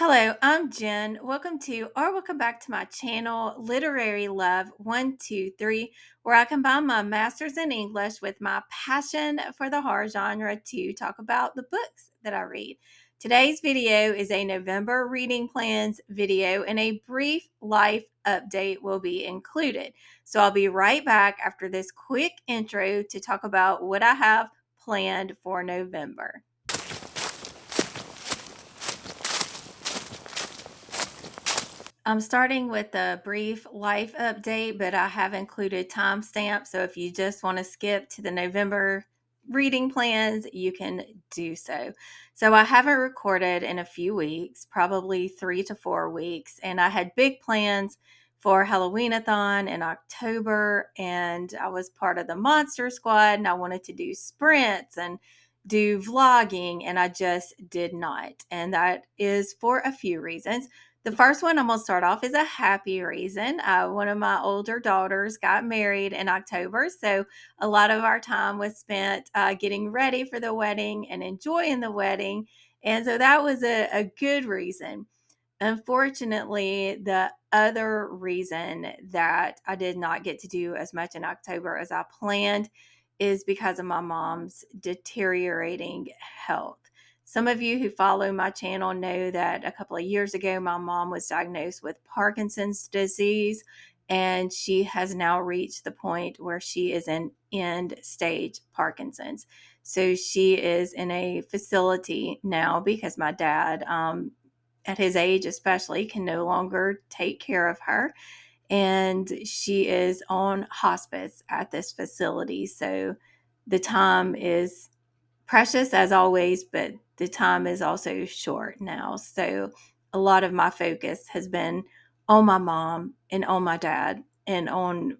Hello, I'm Jen. Welcome back to my channel, Literary Love 123, where I combine my master's in English with my passion for the horror genre to talk about the books that I read. Today's video is a November reading plans video, and a brief life update will be included. So I'll be right back after this quick intro to talk about what I have planned for November. I'm starting with a brief life update, but I have included timestamps. So if you just want to skip to the November reading plans, you can do so. So I haven't recorded in a few weeks, probably 3 to 4 weeks, and I had big plans for Halloween-a-thon in October, and I was part of the Monster Squad, and I wanted to do sprints and do vlogging, and I just did not. And that is for a few reasons. The first one I'm going to start off is a happy reason. One of my older daughters got married in October, so a lot of our time was spent getting ready for the wedding and enjoying the wedding. And so that was a good reason. Unfortunately, the other reason that I did not get to do as much in October as I planned is because of my mom's deteriorating health. Some of you who follow my channel know that a couple of years ago, my mom was diagnosed with Parkinson's disease, and she has now reached the point where she is in end stage Parkinson's. So she is in a facility now because my dad, at his age especially, can no longer take care of her. And she is on hospice at this facility. So the time is precious as always, but the time is also short now. So a lot of my focus has been on my mom and on my dad and on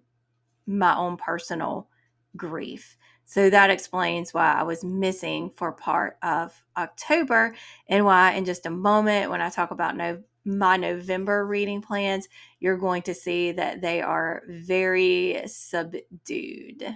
my own personal grief. So that explains why I was missing for part of October, and why in just a moment when I talk about my November reading plans, you're going to see that they are very subdued.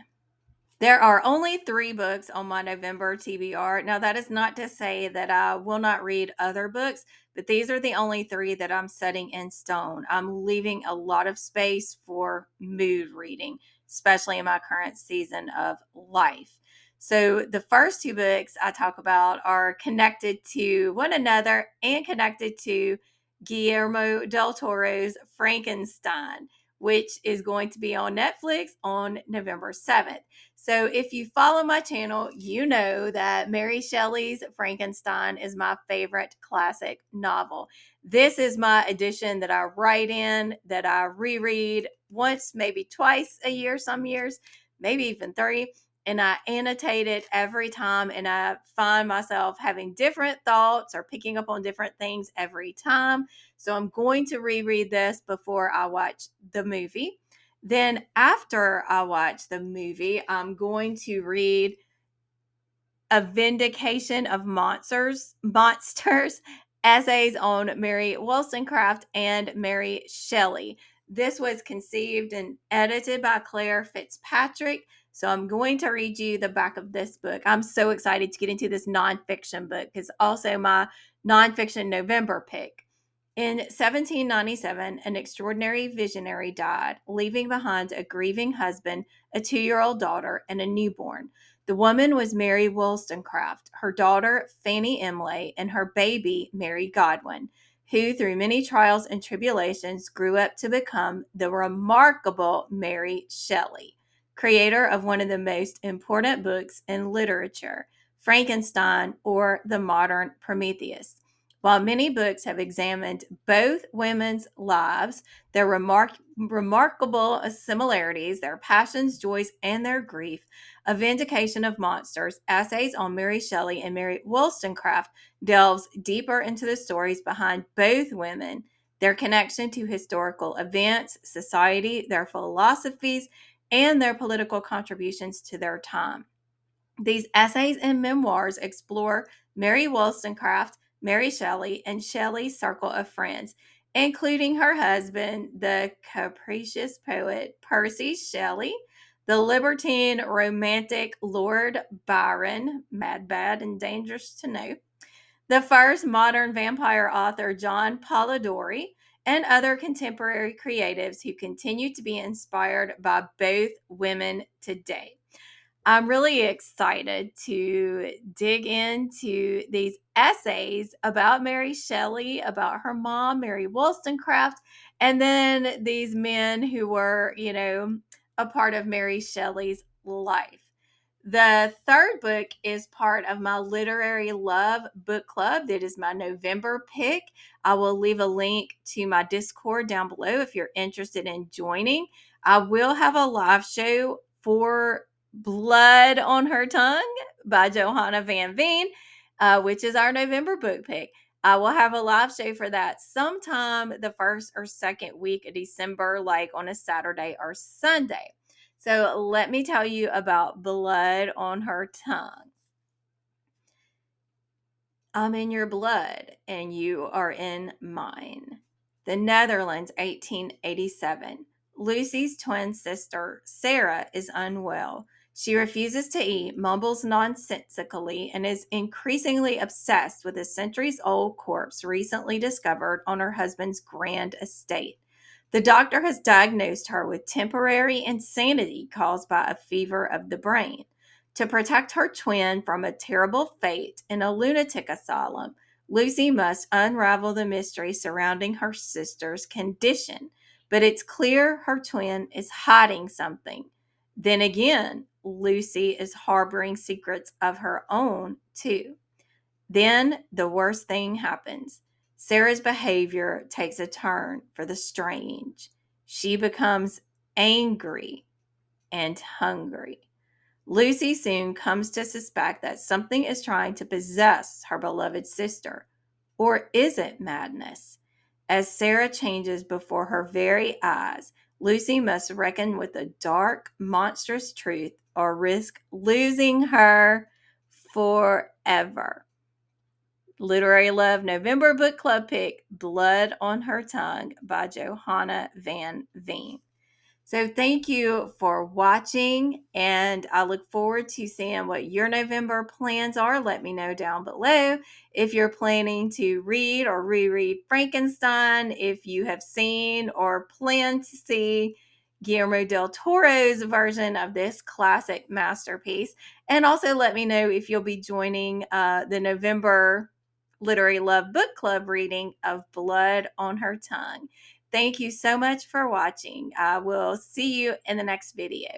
There are only 3 books on my November TBR. Now, that is not to say that I will not read other books, but these are the only 3 that I'm setting in stone. I'm leaving a lot of space for mood reading, especially in my current season of life. So, the first 2 books I talk about are connected to one another and connected to Guillermo del Toro's Frankenstein, which is going to be on Netflix on November 7th. So, if you follow my channel, you know that Mary Shelley's Frankenstein is my favorite classic novel. This is my edition that I write in, that I reread once, maybe twice a year, some years, maybe even 3. And I annotate it every time, and I find myself having different thoughts or picking up on different things every time. So, I'm going to reread this before I watch the movie. Then after I watch the movie, I'm going to read A Vindication of Monsters essays on Mary Wollstonecraft and Mary Shelley. This was conceived and edited by Claire Fitzpatrick. So I'm going to read you the back of this book. I'm so excited to get into this nonfiction book because also my nonfiction November pick. In 1797, an extraordinary visionary died, leaving behind a grieving husband, a 2-year-old daughter, and a newborn. The woman was Mary Wollstonecraft, her daughter Fanny Imlay, and her baby Mary Godwin, who through many trials and tribulations grew up to become the remarkable Mary Shelley, creator of one of the most important books in literature, Frankenstein, or the modern Prometheus. While many books have examined both women's lives, their remarkable similarities, their passions, joys, and their grief, A Vindication of Monsters, Essays on Mary Shelley and Mary Wollstonecraft delves deeper into the stories behind both women, their connection to historical events, society, their philosophies, and their political contributions to their time. These essays and memoirs explore Mary Wollstonecraft, Mary Shelley, and Shelley's circle of friends, including her husband, the capricious poet Percy Shelley, the libertine romantic Lord Byron, mad, bad, and dangerous to know, The first modern vampire author, John Polidori, and other contemporary creatives who continue to be inspired by both women today. I'm really excited to dig into these essays about Mary Shelley, about her mom, Mary Wollstonecraft, and then these men who were, a part of Mary Shelley's life. The third book is part of my Literary Love book club. That is my November pick. I will leave a link to my Discord down below if you're interested in joining. I will have a live show for Blood on Her Tongue by Johanna Van Veen, which is our November book pick. I will have a live show for that sometime the first or second week of December, like on a Saturday or Sunday. So let me tell you about Blood on Her Tongue. I'm in your blood and you are in mine. The Netherlands, 1887. Lucy's twin sister, Sarah, is unwell. She refuses to eat, mumbles nonsensically, and is increasingly obsessed with a centuries old corpse recently discovered on her husband's grand estate. The doctor has diagnosed her with temporary insanity caused by a fever of the brain. To protect her twin from a terrible fate in a lunatic asylum, Lucy must unravel the mystery surrounding her sister's condition. But it's clear her twin is hiding something. Then again, Lucy is harboring secrets of her own, too. Then the worst thing happens. Sarah's behavior takes a turn for the strange. She becomes angry and hungry. Lucy soon comes to suspect that something is trying to possess her beloved sister. Or is it madness? As Sarah changes before her very eyes, Lucy must reckon with the dark, monstrous truth or risk losing her forever. Literary Love November Book Club pick, Blood on Her Tongue by Johanna Van Veen. So thank you for watching, and I look forward to seeing what your November plans are. Let me know down below if you're planning to read or reread Frankenstein, if you have seen or plan to see Guillermo del Toro's version of this classic masterpiece. And also let me know if you'll be joining the November Literary Love Book Club reading of Blood on Her Tongue. Thank you so much for watching. I will see you in the next video.